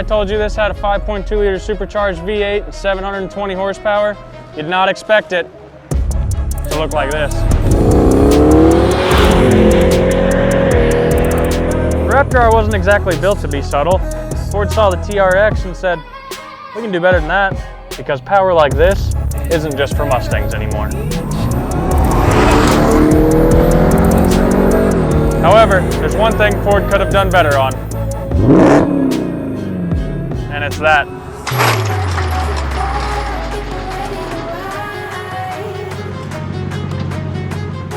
I told you this had a 5.2 liter supercharged V8 and 720 horsepower. You'd not expect it to look like this. The Raptor R wasn't exactly built to be subtle. Ford saw the TRX and said, we can do better than that, because power like this isn't just for Mustangs anymore. However, there's one thing Ford could have done better on, and it's that.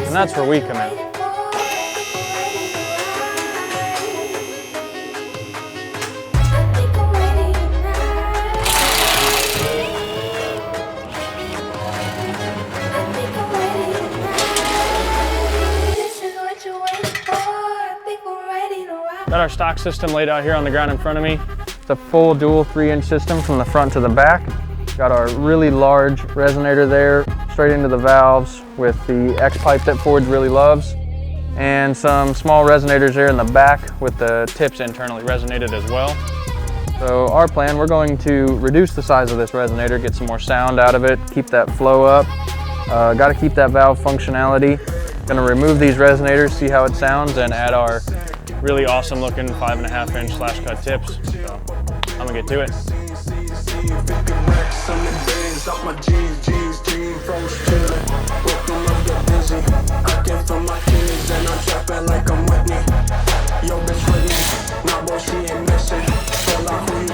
And that's where we come in. Got our stock system laid out here on the ground in front of me. It's a full dual 3-inch system from the front to the back. Got our really large resonator there, straight into the valves with the X pipe that Ford really loves. And some small resonators there in the back with the tips internally resonated as well. So our plan, we're going to reduce the size of this resonator, get some more sound out of it, keep that flow up. Got to keep that valve functionality. Gonna remove these resonators, see how it sounds, and add our really awesome looking 5.5-inch slash cut tips. So I'm gonna get to it.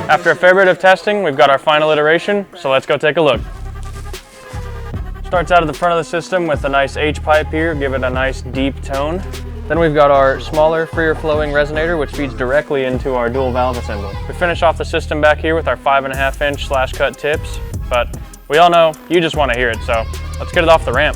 After a fair bit of testing, we've got our final iteration, so let's go take a look. Starts out at the front of the system with a nice H pipe here, give it a nice deep tone. Then we've got our smaller, freer flowing resonator, which feeds directly into our dual valve assembly. We finish off the system back here with our 5.5-inch slash cut tips, but we all know you just want to hear it, so let's get it off the ramp.